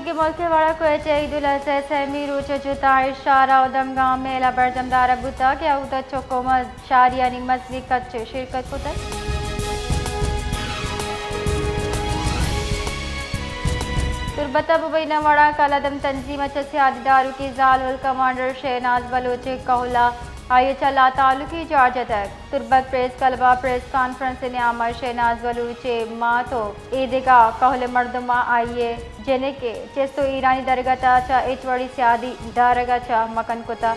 के मुल्क वाला को ईदुल अज़हा सहमी रोच जुता इशारा उदम गांव मेला बरजमदार बुता के उदा चोकोमा शारियानी मजगी कच्चे शिरकत कुतर तुरबता बुबैना वड़ा कलदम तंजीम सियादारू की जालवल कमांडर शहनाज बलोच कहला आयचा ला तालुकी जॉर्जिया तक तुरबत प्रेस कलबा प्रेस कॉन्फ्रेंस न्यामा शहनाज बलूचे मातो ईदगा कहले मर्दमा आइए जने के चेस्तो ईरानी दरगता चा इचवड़ी सियादी दारगा चा मकन कुता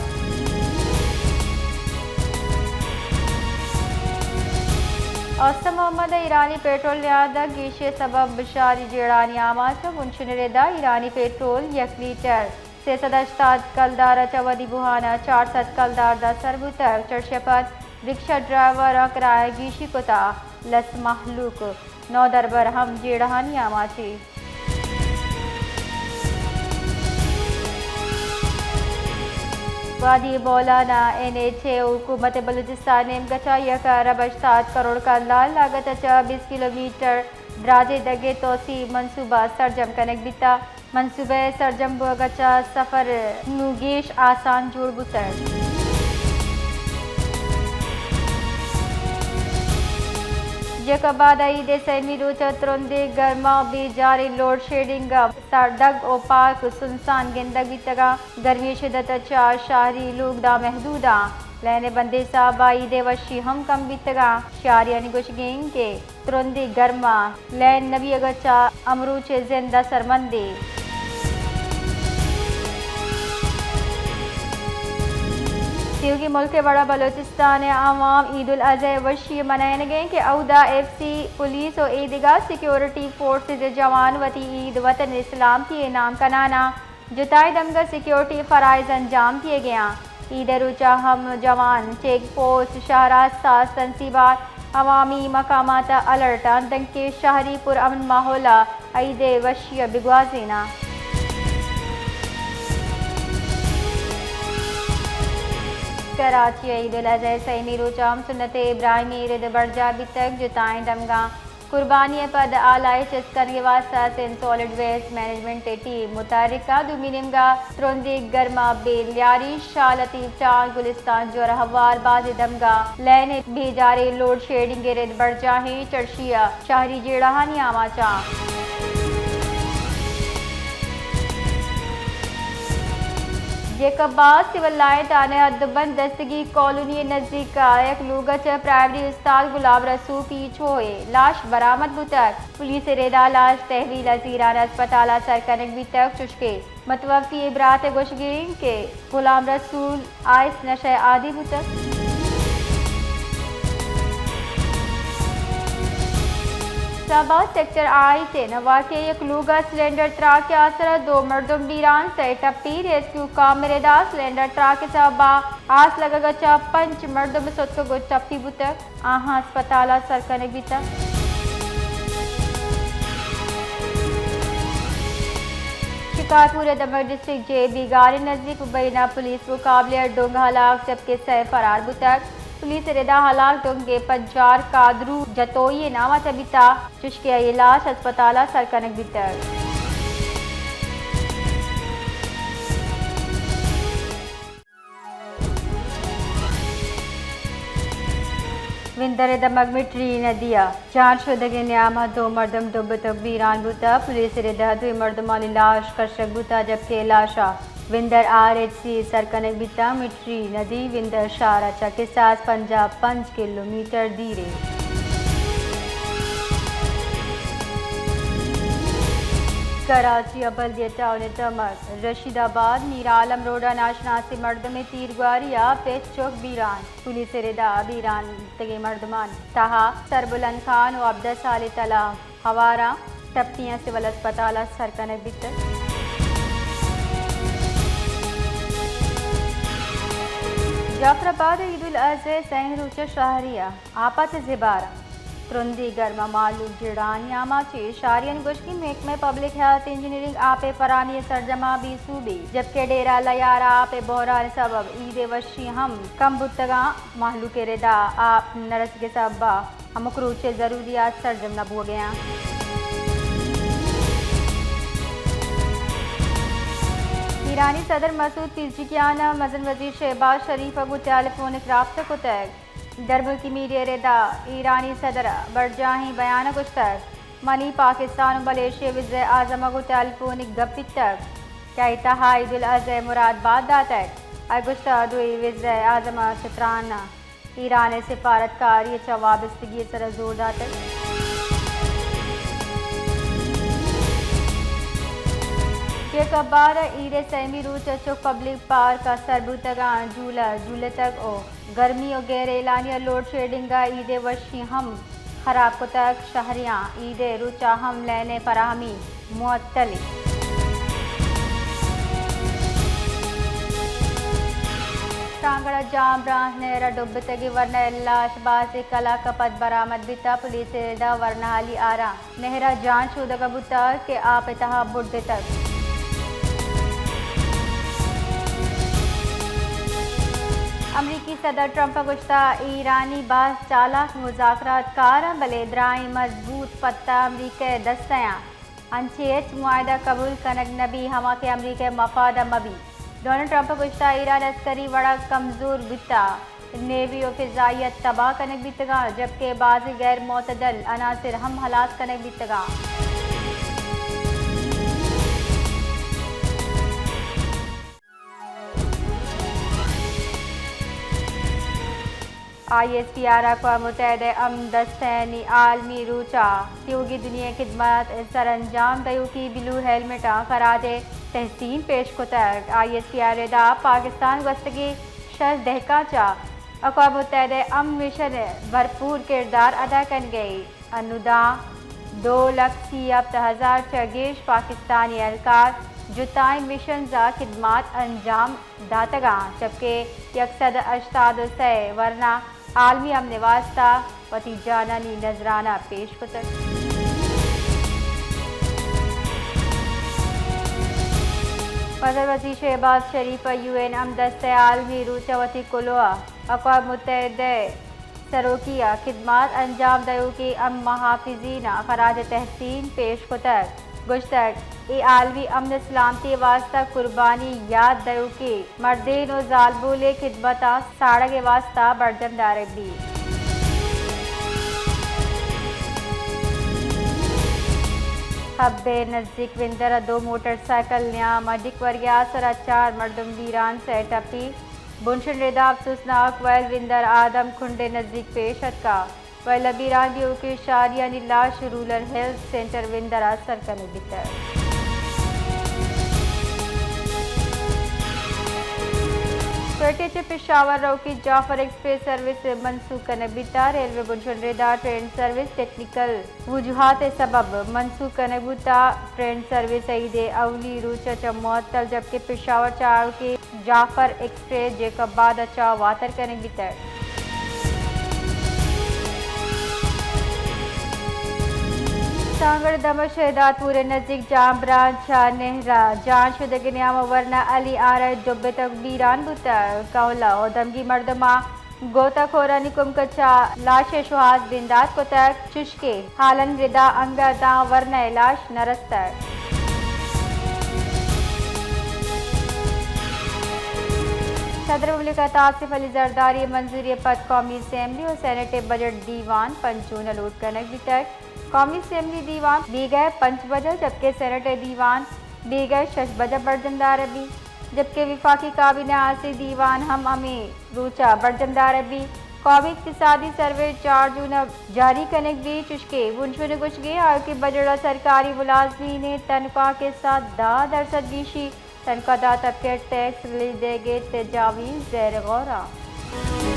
औसम मोहम्मद ईरानी पेट्रोल न्यादा गीशे सबब बिशारी जेड़ानी आमाचा मुंशनरेदा ईरानी पेट्रोल 1 लीटर से सदस्ताद कलदार चवदी बुहाना 400 कलदार दा सरबुतर चर्शपत रिक्शा ड्राइवर किराया गीशी कुता लस महलूक 9 दरबर हम जेड़हानी आमाची वादी बोलाना NHA हुकूमत बलूचिस्तान ने गचा 1 अरब 80 करोड़ का लाल लागत 20 किलोमीटर ड्राजे दगे तोसी मनसूबा सरजम कनक बिता मनसूबे सरजम गचा सफर नुगेश आसान जोड़ बुतर जेका बाद ईद सहमी रोच तुरंदे गर्मा बेजारे लोड शेडिंग सरडग ओ पार्क सुनसान गिंदगी तगा गर्मी शिदत चा शहरी लोग दा महदूदा लेने बंदे साहबा ईद वशी हम कम बीतगा शारियानी गुश गेंग के तुरंदे गर्मा लैन नबी अगचा अमरूचे जिंदा सरमंदे क्योंकि मुल्क के बड़ा बलूचिस्तान आवाम ईद उल अज़हा वशी मनाए गए कि अहदा FC पुलिस और ईदगाह सिक्योरिटी फोर्सेज जवान वती ईद वतन इस्लाम की नाम कनाना जुताई दमगा सिक्योरिटी फ़राइज़ अंजाम दिए गया ईद रुचा हम जवान चेक पोस्ट शहरा सास तनसीबात अवामी मकामात अलर्ट अंदंग के शहरी पुरअमन माहौला ईद वशी बिगवाजीना कराची ईद उल अज़हा सहमी रोचाम सुन्नत इब्राहिमी रिद बरजा तक जुताएं दमगा कुर्बानी पद आलाए चिस्कन के वास्ता in solid waste management team मुतारिका दुमिनिमगा त्रोंदी गर्मा बेलियारी शालती चाल गुलिस्तान जोर हवार बाज दमगा लैने भेजारे लोड शेडिंग रिद बरजा ही चर्शिया शहरी जेड़ाहानी आमाचा जेकबाद सिविल लाइन थाने अदबन दस्तगी कॉलोनी नजदीक एक लूगच प्राइमरी उस्ताद गुलाब रसू पीछ होए लाश बरामद बुतक पुलिस रेदा लाश तहवील अजीरान अस्पताल सरकनक भी तक चुशके मतवफी इबरात गुशगिंग के गुलाम रसूल आइस नशे आदि बुतक शाहबाद सेक्टर आई नवाके एक लूगा सिलेंडर ट्रक के असर 2 मर्दुम बीरान से टप्पी रेस्क्यू कामरेदा सिलेंडर ट्रक के साबा आस लगा चा 5 मर्दुम सुत को टप्पी बुतक आहा अस्पताल सरकने बितक शिकारपुर दमक डिस्ट्रिक्ट JB गारी नजदीक बैना पुलिस मुकाबले डोंगा हलाक जबकि सह फरार बुतक पुलिस रेदा हलाक डोंगे पंजार कादरू जतोई नामा चबिता चुशके इलाज अस्पताल सरकनक बितर विंदर दमक मिट्री नदिया जांच शुदगे न्यामा 2 मर्दम दुबत बीरान बुता पुलिस रेदा 2 मर्दमाली लाश कशक बुता जबकि लाशा विंदर RHC सरकनक बिता मिट्री नदी विंदर शारा के साथ पंजाब 5 किलोमीटर दीरे कराची अबल टाउन तमक रशीदाबाद मीरालम रोडा नाशनासी मर्द में तीरगुआरिया पेश चौक बीरान पुलिस रेदा बीरान तगे मर्दमान तहा सरबुलन खान व अब्दस आली तला हवारा टप्पियाँ सिविल अस्पताल सरकनक बितर जाफराबाद ईद उल अज़हा सहरूच शहरिया आपत ज़िबारा तुरंदी गर्मा मालूक जिड़ान यामाची शारियन गुश्की महकमे पब्लिक हेल्थ इंजीनियरिंग आपे फरानी सरजमा भी सूबी जबकि डेरा लयारा आपे बोहरान सबब ईद वशी हम कम बुतगा माहलू के रेदा आप नरस के सबा हम क्रूचे ज़रूरियात सरजम नबू गया ईरानी सदर मसूद पिज़ेशकियान मज़न वज़ीर शहबाज शरीफ को टेलीफोनिक राब्ता को तक दरबुल की मीडिया रेदा ईरानी सदर बरजाही बयान कुछ तक मनी पाकिस्तान और मलेशिया वज़ीर आज़म को टेलीफोनिक गप्पी तक क्या इत्तहा ईद उल अज़हा मुरादबाद दातक अगुस्ता दुई वज़ीर आज़म चित्रान ईरान सिफारतकार ये चवाबिस्तगी सर जोर दातक के कबार ईद सैमी रूच चो पब्लिक पार्क का सरबूतगा झूले तक ओ गर्मी और गैर एलानिया लोड शेडिंग ईद वशी हम खराब को तक शहरियाँ ईद रुचा हम लेने फराहमी मुअत्तली कांगड़ा जाम ब्रांच नेरा डुब्बतगी वरना लाश बाज कला कपत बरामद बिता पुलिस रेदा वरना हाली आरा नेहरा जांच शुदा बुता के आप इतहा बुड्ढे तक अमरीकी सदर ट्रंप गुश्ता ईरानी बास चालाक मुज़ाकरात कार बलेदराई मजबूत पत्ता अमरीका दस्तयाँ अंचेच मुआहदा कबूल कनक नबी हमा के अमरीका मफाद मबी डोनाल्ड ट्रंप गुश्ता ईरान अस्करी बड़ा कमज़ोर बिता नेवी और फ़िज़ाइयत तबाह कनक बितगा जबकि बाज़ गैर मोतदल अनासिर हम हलाक कनक बितगा ISPR अक़वाम मुत्तहिदा दस्तैनी आलमी रूचा त्योगी दुनिया खिदमत सर अंजाम दयू की ब्लू हेलमेट खराज तहसीन पेश को तक ISPR रेदा पाकिस्तान गस्तगी शर दहका चा अक़वाम मुत्तहिदा मिशन भरपूर किरदार अदा कर गई अनुदा 2,60,000 चगेश पाकिस्तानी एहलकार जुताई मिशन जा खिदमात अंजाम दातगा जबकि यकसद अश्ताद से वरना आलमी अमन वास्ता वती जानानी नजराना पेश को तक सदर वज़ीर शहबाज शरीफ UN अमदस्त आलमी रूचवती कुलोआ अक़वाम मुत्तहिदा सरोकिया खिदमात अंजाम दयू की अम महाफिजीना खराज तहसीन पेश को तक गुश्तक ए आलमी अमन सलामती वास्ता कुर्बानी याद दयू की मर्दीन और जालबूले खिदमता साड़ा के वास्ता बर्जम दारबी हब्बे नज़दीक विंदर 2 मोटरसाइकिल न्या मडिक वर्ग्या सर 4 मर्दम वीरान से टपी बुनशन रेदा अफसोसनाक वैल विंदर आदम खुंडे नज़दीक पेशत का वैल बीरान भी की शारिया लाश रूरल हेल्थ सेंटर विंदरा सर्कल बितर कोयटे पेशावर रोकी जाफर एक्सप्रेस सर्विस मनसूख करने बिता रेलवे बुनशन रेदा ट्रेन सर्विस टेक्निकल वजूहात सबब मनसूख करने बुता ट्रेन सर्विस ईद अवली रूच मुअत्तल जबकि पेशावर चाव की जाफर एक्सप्रेस जेकब बाद अच्छा वातर करने बिता कांगड़ दम शहदादपुर नज़दीक जाम ब्रांच नेहरा जांच शुदगी न्याम वरना अली आर डुब्बे तक बीरान बुता कौला और दमगी मर्दमा गोताखोरा निकुम कच्चा लाश शुहाज बिंदात को तक चुशके हालन रिदा अंगा दा वरना लाश नरस तक सदर मुमलिकत आसिफ अली जरदारी मंजूरी पद कौमी असम्बली और सेनेट बजट दीवान पंचून अलूट कनक भी तक कौमी असम्बली दीवान दी गए 5 बजे जबकि सेनेट दीवान दी गए 6 बजे बर्जमदार अभी जबकि विफाकी काबीना आसी दीवान हम अमी रूचा बर्जमदार अभी कौमी इक्तिसादी सर्वे 4 जून जारी कनक भी चुशके बुनशुन कुछ गए और की बजट सरकारी मुलाजमी ने तनख्वाह के साथ 10% बीशी तनख्वाहदार तबके टैक्स रिलीज देंगे तजावीज़ ज़ेर गौर।